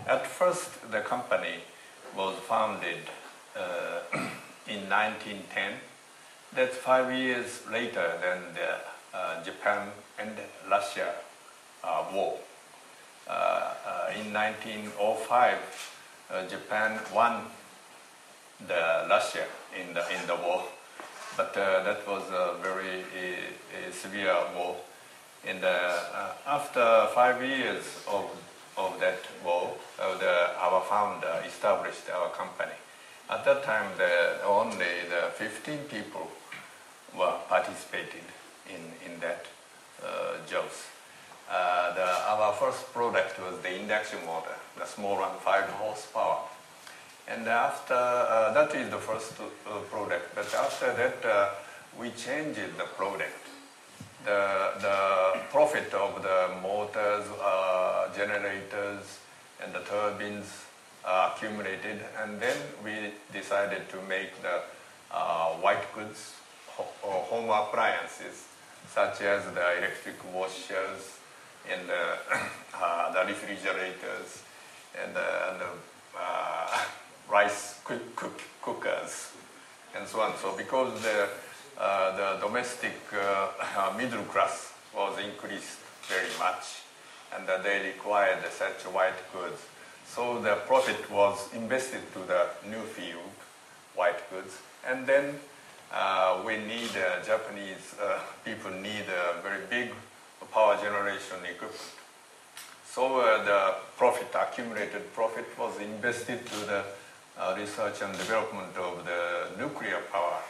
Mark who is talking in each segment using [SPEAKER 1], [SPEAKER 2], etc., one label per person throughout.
[SPEAKER 1] At first, the company was founded in 1910. That's 5 years later than the Japan and Russia war. In 1905, Japan won the Russia in the war, but that was a very severe war. And after 5 years of that war, our founder established our company. At that time, only the 15 people were participating in that jobs. Our first product was the induction motor, the small one, 5 horsepower. And after that is the first product. But after that, we changed the product. The profit of the motors, generators, and the turbines accumulated, and then we decided to make the white goods or home appliances, such as the electric washers and the refrigerators and the rice cookers and so on. So because the domestic middle class was increased very much, and they required such white goods. So the profit was invested to the new field, white goods. And then we need, Japanese people need a very big power generation equipment. So the profit, accumulated profit, was invested to the research and development of the nuclear power.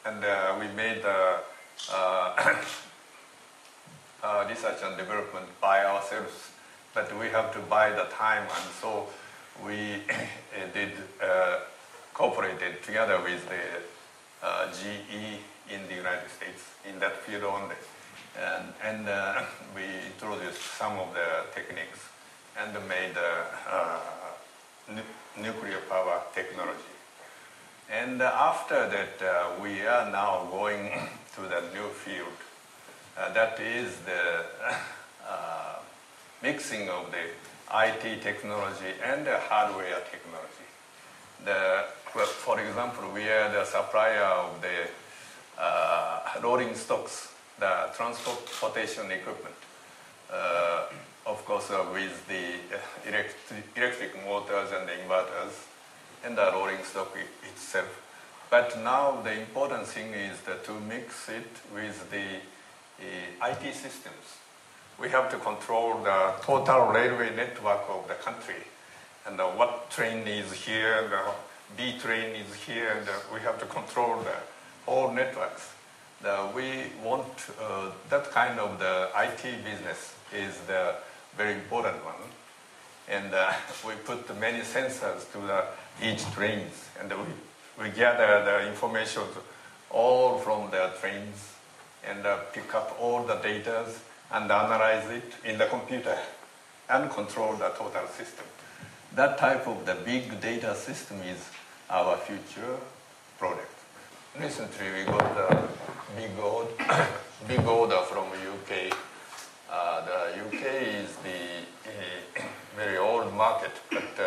[SPEAKER 1] And we made research and development by ourselves, but we have to buy the time, and so we cooperated together with the GE in the United States in that field only. And we introduced some of the techniques and made nuclear power technology. And after that, we are now going to the new field. That is the mixing of the IT technology and the hardware technology. For example, we are the supplier of the rolling stocks, the transportation equipment, of course, with the electric motors and the inverters and the rolling stock itself. But now the important thing is to mix it with the IT systems. We have to control the total railway network of the country, and what train is here, the B train is here, and we have to control the whole networks. We want that kind of the IT business is the very important one, and we put many sensors to each trains, and we gather the information all from the trains and pick up all the data and analyze it in the computer and control the total system. That type of the big data system is our future product. Recently we got a big order from UK. The UK is the very old market, but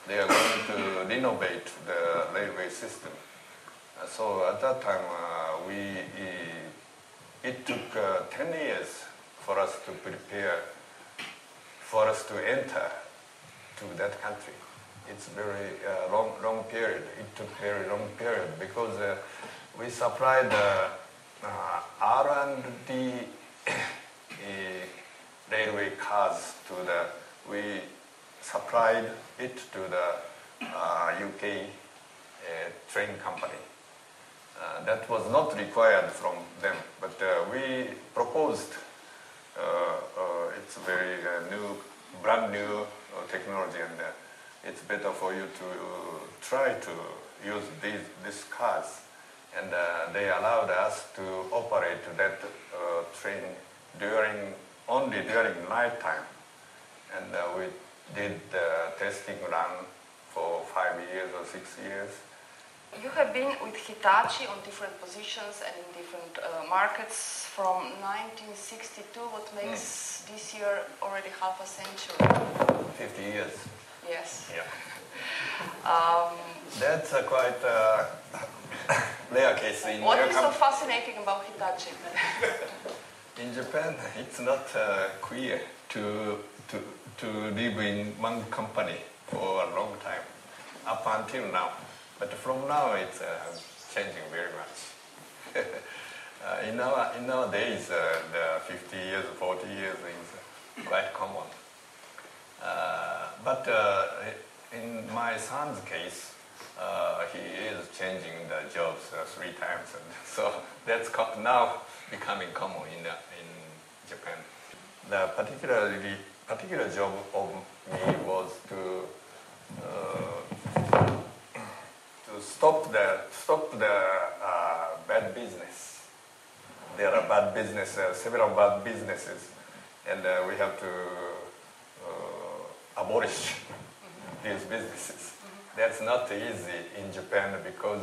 [SPEAKER 1] they are going to renovate the railway system. So at that time, it took 10 years for us to prepare, for us to enter to that country. It's very long period. It took very long period because we supplied R&D railway cars we supplied it to the UK train company. That was not required from them, but we proposed it's very brand new technology, and it's better for you to try to use these cars. And they allowed us to operate that train only during night time. And we did the testing run for 5 years or 6 years.
[SPEAKER 2] You have been with Hitachi on different positions and in different markets from 1962, what makes this year already half a century.
[SPEAKER 1] 50 years.
[SPEAKER 2] Yes.
[SPEAKER 1] Yeah. That's a quite rare case in
[SPEAKER 2] What is so fascinating about Hitachi?
[SPEAKER 1] In Japan, it's not clear to live in one company for a long time, up until now. But from now, it's changing very much. In our days, the 50 years, 40 years is quite common. But in my son's case, he is changing the jobs 3 times, and so that's now becoming common in Japan. The particular job of me was to stop the bad business. There are bad businesses, several bad businesses, and we have to abolish these businesses. That's not easy in Japan because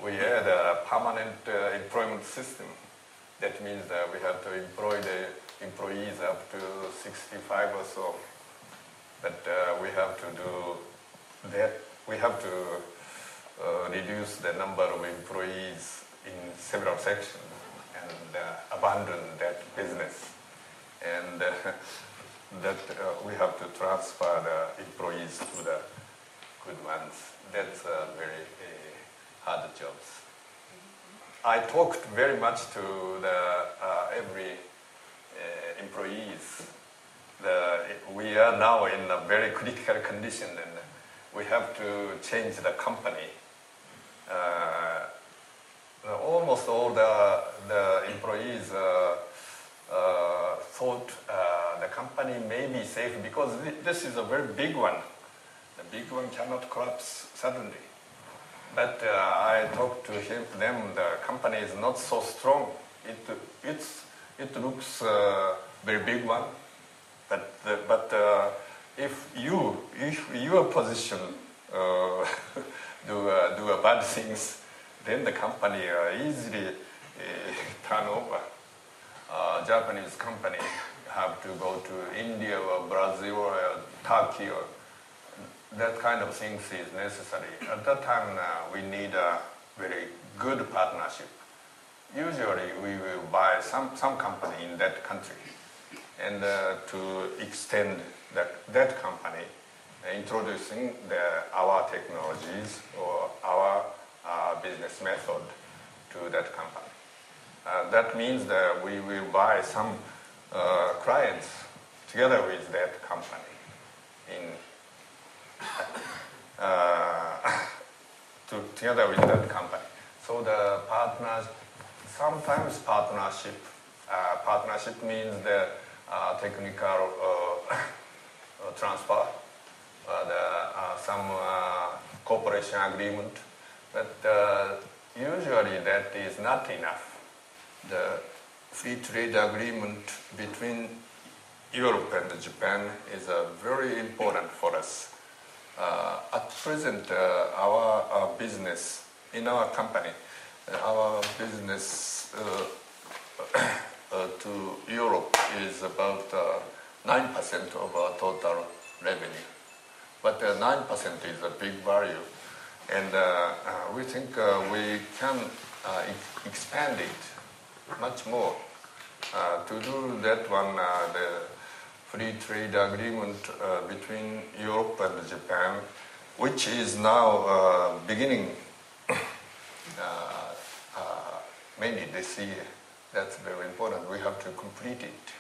[SPEAKER 1] we had a permanent employment system. That means that we have to employ the employees up to 65 or so. But we have to do that. We have to reduce the number of employees in several sections and abandon that business. And that we have to transfer the employees to the good ones. That's very hard jobs. I talked very much to every employees. We are now in a very critical condition, and we have to change the company. Almost all the employees thought the company may be safe because this is a very big one. The big one cannot collapse suddenly. But I talked to them. The company is not so strong. It looks very big one. But if your position do bad things, then the company easily turn over. Japanese company have to go to India or Brazil or Turkey, or that kind of things is necessary. At that time, we need a very good partnership. Usually, we will buy some company in that country, and to extend that company, introducing our technologies or our business method to that company. That means that we will buy some clients together with that company together with that company. So the sometimes partnership means the technical transfer, some cooperation agreement, but usually that is not enough. The free trade agreement between Europe and Japan is very important for us. At present, our business in our company, our business to Europe is about 9% of our total revenue. But 9% is a big value, and we think we can expand it much more. To do that one, the free trade agreement between Europe and Japan, which is now beginning mainly this year. That's very important. We have to complete it.